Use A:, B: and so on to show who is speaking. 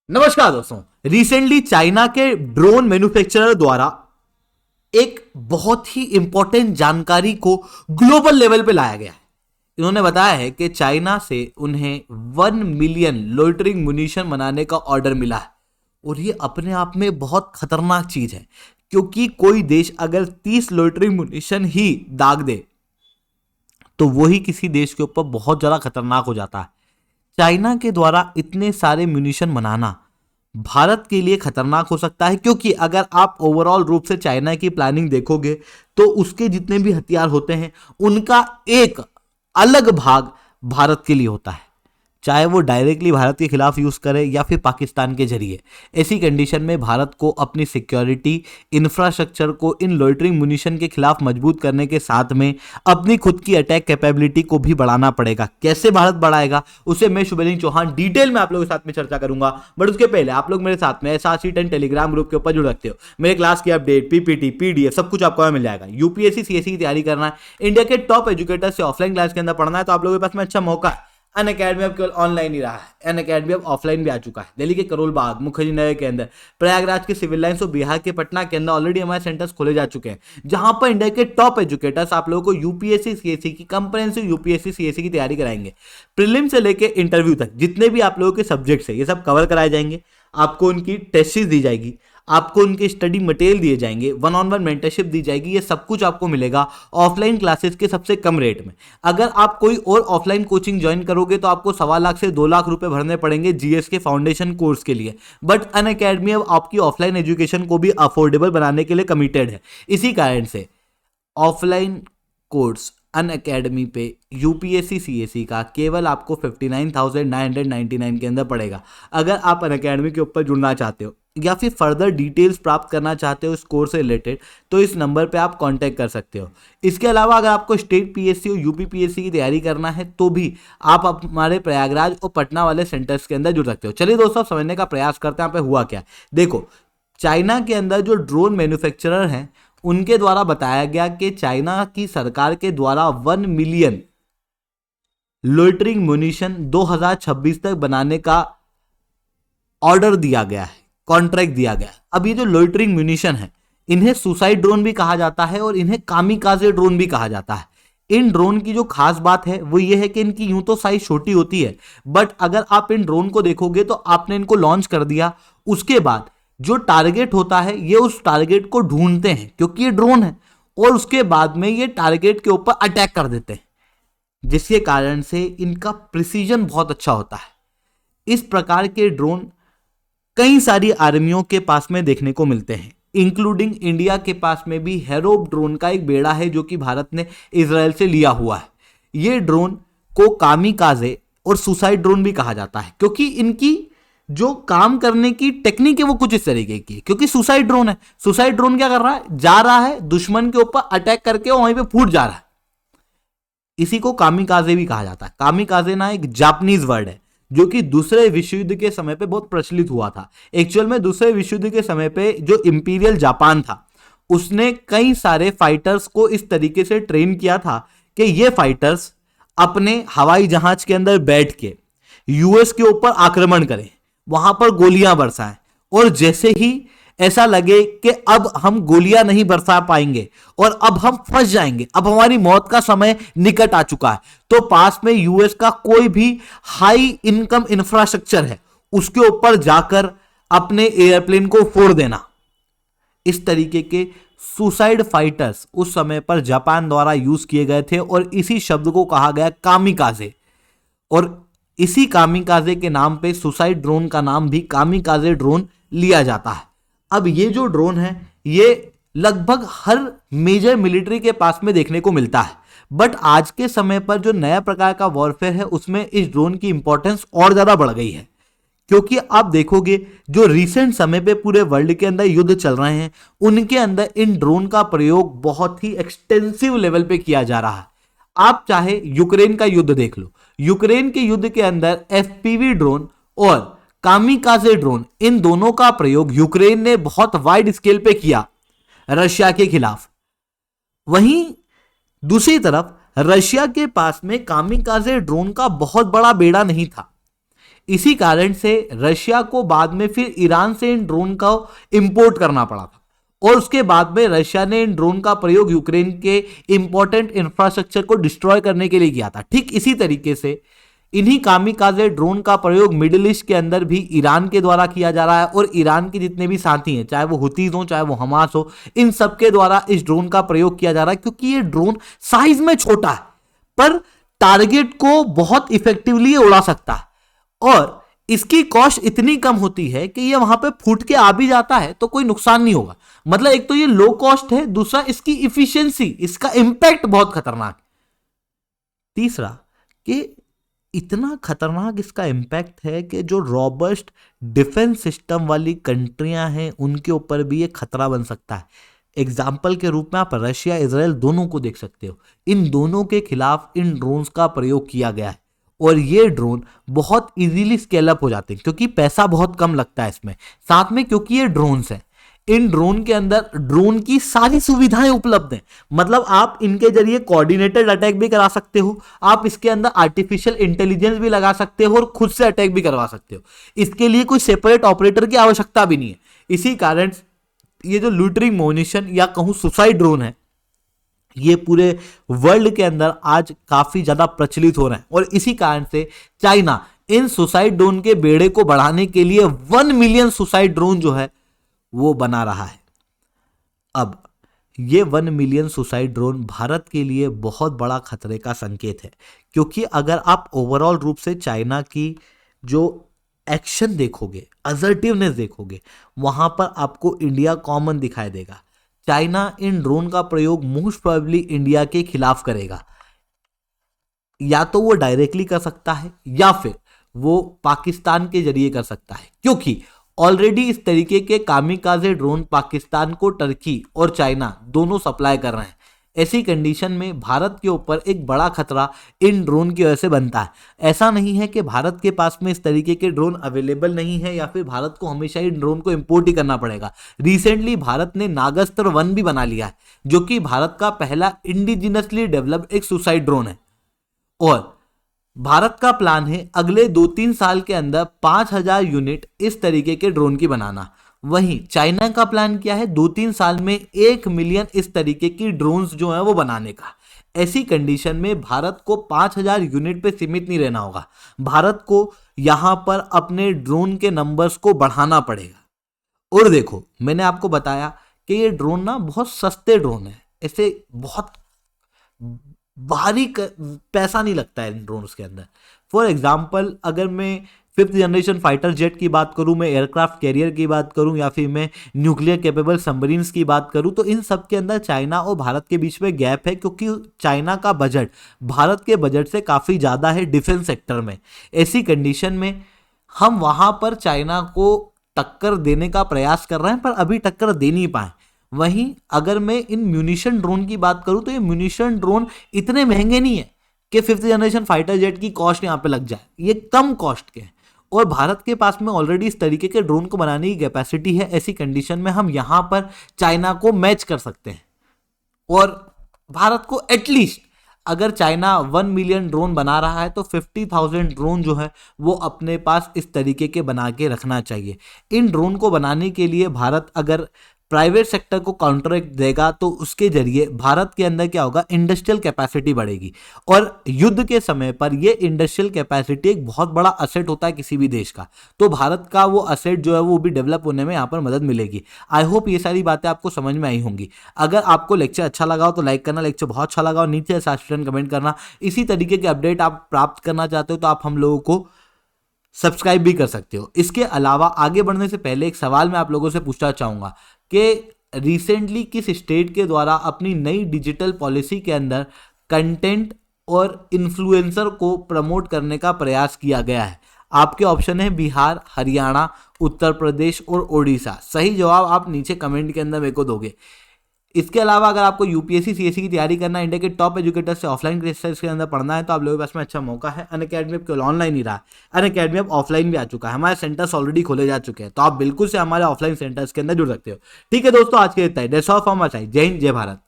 A: नमस्कार दोस्तों। Recently China के ड्रोन मैन्युफैक्चरर द्वारा एक बहुत ही इंपॉर्टेंट जानकारी को ग्लोबल लेवल पे लाया गया है। इन्होंने बताया है कि चाइना से उन्हें 1 मिलियन लोइटरिंग मुनीशन बनाने का ऑर्डर मिला है और ये अपने आप में बहुत खतरनाक चीज है, क्योंकि कोई देश अगर 30 लोइटरिंग मुनीशन ही दाग दे तो वही किसी देश के ऊपर बहुत ज्यादा खतरनाक हो जाता है। चाइना के द्वारा इतने सारे म्यूनिशन बनाना भारत के लिए खतरनाक हो सकता है, क्योंकि अगर आप ओवरऑल रूप से चाइना की प्लानिंग देखोगे तो उसके जितने भी हथियार होते हैं उनका एक अलग भाग भारत के लिए होता है, चाहे वो डायरेक्टली भारत के खिलाफ यूज करे या फिर पाकिस्तान के जरिए। ऐसी कंडीशन में भारत को अपनी सिक्योरिटी इंफ्रास्ट्रक्चर को इन लोइटरिंग मुनिशन के खिलाफ मजबूत करने के साथ में अपनी खुद की अटैक कैपेबिलिटी को भी बढ़ाना पड़ेगा। कैसे भारत बढ़ाएगा उसे मैं शुभलिंग चौहान डिटेल में आप लोगों के साथ में चर्चा करूंगा, बट उसके पहले आप लोग मेरे साथ में SRC10 टेलीग्राम ग्रुप के ऊपर जुड़ सकते हो। मेरे क्लास की अपडेट, पीपीटी, PDF सब कुछ आपको मिल जाएगा। यूपीएससी CSE की तैयारी करना है, इंडिया के टॉप एजुकेटर से ऑफलाइन क्लास के अंदर पढ़ना है, तो आप लोगों के पास में अच्छा मौका है। अनअकैडमी अब केवल ऑनलाइन ही रहा है, अनअकैडमी अब ऑफलाइन भी आ चुका है। दिल्ली के करोल बाग, मुखर्जी नगर के अंदर, प्रयागराज के सिविल लाइंस और बिहार के पटना के अंदर ऑलरेडी हमारे सेंटर्स खोले जा चुके हैं, जहां पर इंडिया के टॉप एजुकेटर्स आप लोगों को यूपीएससी CSE की कंप्रेहेंसिव यूपीएससी CSE की तैयारी कराएंगे। प्रीलिम से लेके इंटरव्यू तक जितने भी आप लोगों के सब्जेक्ट्स है ये सब कवर कराए जाएंगे। आपको उनकी टेस्ट दी जाएगी, आपको उनके स्टडी मटेरियल दिए जाएंगे, 1-on-1 मेंटरशिप दी जाएगी। ये सब कुछ आपको मिलेगा ऑफलाइन क्लासेस के सबसे कम रेट में। अगर आप कोई और ऑफलाइन कोचिंग ज्वाइन करोगे तो आपको 1.25 लाख से 2 लाख रुपए भरने पड़ेंगे जीएस के फाउंडेशन कोर्स के लिए। बट अनअकैडमी अब आपकी ऑफलाइन एजुकेशन को भी अफोर्डेबल बनाने के लिए कमिटेड है। इसी कारण से ऑफलाइन कोर्स अनअकैडमी पे यूपीएससी CSE का केवल आपको 59,999 के अंदर पड़ेगा। अगर आप अनअकैडमी के ऊपर जुड़ना चाहते हो या फिर फर्दर डिटेल्स प्राप्त करना चाहते हो इस कोर्स से रिलेटेड, तो इस नंबर पे आप कांटेक्ट कर सकते हो। इसके अलावा अगर आपको स्टेट PSC और यूपी PSC की तैयारी करना है तो भी आप हमारे प्रयागराज और पटना वाले सेंटर्स के अंदर जुड़ सकते हो। चलिए दोस्तों, समझने का प्रयास करते हैं यहाँ पे हुआ क्या। देखो, चाइना के अंदर जो ड्रोन मैन्युफैक्चरर हैं उनके द्वारा बताया गया कि चाइना की सरकार के द्वारा 1 मिलियन लोइटरिंग म्यूनिशन 2026 तक बनाने का ऑर्डर दिया गया है, कॉन्ट्रैक्ट दिया गया है। अब ये जो लोइटरिंग म्यूनिशन है इन्हें सुसाइड ड्रोन भी कहा जाता है और इन्हें कामिकाजे ड्रोन भी कहा जाता है। इन ड्रोन की जो खास बात है वो ये है कि इनकी यूं तो साइज छोटी होती है, बट अगर आप इन ड्रोन को देखोगे तो आपने इनको लॉन्च कर दिया, उसके बाद जो टारगेट होता है ये उस टारगेट को ढूंढते हैं क्योंकि ये ड्रोन है, और उसके बाद में ये टारगेट के ऊपर अटैक कर देते हैं, जिसके कारण से इनका प्रिसीजन बहुत अच्छा होता है। इस प्रकार के ड्रोन कई सारी आर्मियों के पास में देखने को मिलते हैं, इंक्लूडिंग इंडिया के पास में भी हेरोप ड्रोन का एक बेड़ा है जो कि भारत ने इजराइल से लिया हुआ है। ये ड्रोन को कामिकाजे और सुसाइड ड्रोन भी कहा जाता है, क्योंकि इनकी जो काम करने की टेक्निक है वो कुछ इस तरीके की है। क्योंकि सुसाइड ड्रोन है, सुसाइड ड्रोन क्या कर रहा है, जा रहा है दुश्मन के ऊपर अटैक करके वहीं पे फूट जा रहा है। इसी को कामिकाजे भी कहा जाता है। कामिकाजे ना एक जापानीज वर्ड है जो कि दूसरे विश्व युद्ध के समय पे बहुत प्रचलित हुआ था। एक्चुअल में दूसरे विश्व युद्ध के समय पे जो इंपीरियल जापान था उसने कई सारे फाइटर्स को इस तरीके से ट्रेन किया था कि ये फाइटर्स अपने हवाई जहाज के अंदर बैठ के यूएस के ऊपर आक्रमण करें, वहां पर गोलियां बरसाएं, और जैसे ही ऐसा लगे कि अब हम गोलियां नहीं बरसा पाएंगे और अब हम फंस जाएंगे, अब हमारी मौत का समय निकट आ चुका है, तो पास में यूएस का कोई भी हाई इनकम इंफ्रास्ट्रक्चर है उसके ऊपर जाकर अपने एयरप्लेन को फोड़ देना। इस तरीके के सुसाइड फाइटर्स उस समय पर जापान द्वारा यूज किए गए थे और इसी शब्द को कहा गया कामिकाजे, और इसी कामिकाजे के नाम पे सुसाइड ड्रोन का नाम भी कामिकाजे ड्रोन लिया जाता है। अब ये जो ड्रोन है ये लगभग हर मेजर मिलिट्री के पास में देखने को मिलता है, बट आज के समय पर जो नया प्रकार का वॉरफेयर है उसमें इस ड्रोन की इंपॉर्टेंस और ज्यादा बढ़ गई है। क्योंकि आप देखोगे जो रिसेंट समय पे पूरे वर्ल्ड के अंदर युद्ध चल रहे हैं उनके अंदर इन ड्रोन का प्रयोग बहुत ही एक्सटेंसिव लेवल पे किया जा रहा है। आप चाहे यूक्रेन का युद्ध देख लो, यूक्रेन के युद्ध के अंदर FPV ड्रोन और कामिकाजे ड्रोन, इन दोनों का प्रयोग यूक्रेन ने बहुत वाइड स्केल पे किया रशिया के खिलाफ। वहीं दूसरी तरफ रशिया के पास में कामिकाजे ड्रोन का बहुत बड़ा बेड़ा नहीं था, इसी कारण से रशिया को बाद में फिर ईरान से इन ड्रोन का इंपोर्ट करना पड़ा था, और उसके बाद में रशिया ने इन ड्रोन का प्रयोग यूक्रेन के इंपॉर्टेंट इंफ्रास्ट्रक्चर को डिस्ट्रॉय करने के लिए किया था। ठीक इसी तरीके से इन्हीं कामिकाजे ड्रोन का प्रयोग मिडिल ईस्ट के अंदर भी ईरान के द्वारा किया जा रहा है, और ईरान के जितने भी साथी हैं, चाहे वो हुतीज हो चाहे वो हमास हो, इन सब के द्वारा इस ड्रोन का प्रयोग किया जा रहा है, क्योंकि ये ड्रोन साइज में छोटा है पर टारगेट को बहुत इफेक्टिवली उड़ा सकता है, और इसकी कॉस्ट इतनी कम होती है कि ये वहां पे फूट के आ भी जाता है तो कोई नुकसान नहीं होगा। मतलब एक तो ये लो कॉस्ट है, दूसरा इसकी इफिशियंसी, इसका इंपैक्ट बहुत खतरनाक, तीसरा कि इतना खतरनाक इसका इंपैक्ट है कि जो रॉबस्ट डिफेंस सिस्टम वाली कंट्रियां हैं उनके ऊपर भी ये खतरा बन सकता है। एग्जाम्पल के रूप में आप रशिया इजराइल दोनों को देख सकते हो, इन दोनों के खिलाफ इन ड्रोन्स का प्रयोग किया गया है, और ये ड्रोन बहुत इजीली स्केल अप हो जाते हैं क्योंकि पैसा बहुत कम लगता है इसमें, साथ में क्योंकि ये ड्रोन्स हैं, इन ड्रोन के अंदर ड्रोन की सारी सुविधाएं उपलब्ध हैं। मतलब आप इनके जरिए कोऑर्डिनेटेड अटैक भी करा सकते हो, आप इसके अंदर आर्टिफिशियल इंटेलिजेंस भी लगा सकते हो और खुद से अटैक भी करवा सकते हो। इसके लिए कोई सेपरेट ऑपरेटर की आवश्यकता भी नहीं है। इसी कारण ये जो लूटरिंग मोनिशन या कहूं सुसाइड ड्रोन है, ये पूरे वर्ल्ड के अंदर आज काफी ज्यादा प्रचलित हो रहे हैं, और इसी कारण से चाइना इन सुसाइड ड्रोन के बेड़े को बढ़ाने के लिए 1 मिलियन सुसाइड ड्रोन जो है वो बना रहा है। अब ये 1 मिलियन सुसाइड ड्रोन भारत के लिए बहुत बड़ा खतरे का संकेत है, क्योंकि अगर आप ओवरऑल रूप से चाइना की जो एक्शन देखोगे, असर्टिवनेस देखोगे, वहां पर आपको इंडिया कॉमन दिखाई देगा। चाइना इन ड्रोन का प्रयोग मोस्ट प्रोबेबली इंडिया के खिलाफ करेगा, या तो वो डायरेक्टली कर सकता है या फिर वो पाकिस्तान के जरिए कर सकता है, क्योंकि ऑलरेडी इस तरीके के कामिकाजे ड्रोन पाकिस्तान को टर्की और चाइना दोनों सप्लाई कर रहे हैं। ऐसी कंडीशन में भारत के ऊपर एक बड़ा खतरा इन ड्रोन की वजह से बनता है। ऐसा नहीं है कि भारत के पास में इस तरीके के ड्रोन अवेलेबल नहीं है या फिर भारत को हमेशा इन ड्रोन को इंपोर्ट ही करना पड़ेगा। रिसेंटली भारत ने नागास्त्र 1 भी बना लिया है, जो कि भारत का पहला इंडिजिनसली डेवलप्ड एक सुसाइड ड्रोन है, और भारत का प्लान है अगले 2-3 साल के अंदर 5000 यूनिट इस तरीके के ड्रोन की बनाना। वहीं चाइना का प्लान क्या है, 2-3 साल में 1 मिलियन इस तरीके की ड्रोन्स जो है वो बनाने का। ऐसी कंडीशन में भारत को 5000 यूनिट पे सीमित नहीं रहना होगा, भारत को यहां पर अपने ड्रोन के नंबर्स को बढ़ाना पड़ेगा। और देखो, मैंने आपको बताया कि ये ड्रोन ना बहुत सस्ते ड्रोन है, ऐसे बहुत भारी पैसा नहीं लगता है इन ड्रोन्स के अंदर। फॉर एग्जाम्पल, अगर मैं 5th जनरेशन फाइटर जेट की बात करूं, मैं एयरक्राफ्ट कैरियर की बात करूं, या फिर मैं न्यूक्लियर कैपेबल सबमरीन्स की बात करूं, तो इन सब के अंदर चाइना और भारत के बीच में गैप है, क्योंकि चाइना का बजट भारत के बजट से काफ़ी ज़्यादा है डिफेंस सेक्टर में। ऐसी कंडीशन में हम वहाँ पर चाइना को टक्कर देने का प्रयास कर रहे हैं, पर अभी टक्कर दे नहीं पाए। वहीं अगर मैं इन म्यूनिशन ड्रोन की बात करूं, तो ये म्यूनिशन ड्रोन इतने महंगे नहीं है कि 5th जनरेशन फाइटर जेट की कॉस्ट यहाँ पे लग जाए, ये कम कॉस्ट के हैं, और भारत के पास में ऑलरेडी इस तरीके के ड्रोन को बनाने की कैपेसिटी है। ऐसी कंडीशन में हम यहाँ पर चाइना को मैच कर सकते हैं, और भारत को एटलीस्ट अगर चाइना 1 मिलियन ड्रोन बना रहा है तो 50,000 ड्रोन जो है वो अपने पास इस तरीके के बना के रखना चाहिए। इन ड्रोन को बनाने के लिए भारत अगर प्राइवेट सेक्टर को कॉन्ट्रैक्ट देगा तो उसके जरिए भारत के अंदर क्या होगा, इंडस्ट्रियल कैपेसिटी बढ़ेगी, और युद्ध के समय पर ये इंडस्ट्रियल कैपेसिटी एक बहुत बड़ा असेट होता है किसी भी देश का, तो भारत का वो असेट जो है वो भी डेवलप होने में यहाँ पर मदद मिलेगी। आई होप ये सारी बातें आपको समझ में आई होंगी। अगर आपको लेक्चर अच्छा लगा हो तो लाइक करना, लेक्चर बहुत अच्छा लगा हो नीचे सब्सक्राइब कमेंट करना। इसी तरीके के अपडेट आप प्राप्त करना चाहते हो तो आप हम लोगों को सब्सक्राइब भी कर सकते हो। इसके अलावा आगे बढ़ने से पहले एक सवाल मैं आप लोगों से पूछना चाहूँगा कि रिसेंटली किस स्टेट के द्वारा अपनी नई डिजिटल पॉलिसी के अंदर कंटेंट और इन्फ्लुएंसर को प्रमोट करने का प्रयास किया गया है। आपके ऑप्शन है बिहार, हरियाणा, उत्तर प्रदेश और ओडिशा। सही जवाब आप नीचे कमेंट के अंदर मेरे को दोगे। इसके अलावा अगर आपको यूपीएससी सीएससी की तैयारी करना है, इंडिया के टॉप एजुकेटर से ऑफलाइन क्लासेस के अंदर पढ़ना है, तो आप लोगों के पास में अच्छा मौका है। अनअकैडमी अब केवल ऑनलाइन ही रहा, अनअकैडमी अब ऑफलाइन भी आ चुका है। हमारे सेंटर्स ऑलरेडी खोले जा चुके हैं, तो आप बिल्कुल से हमारे ऑफलाइन सेंटर्स के अंदर जुड़ सकते हो। ठीक है दोस्तों, आज के इतना ही। That's all from my side. जय हिंद, जय भारत।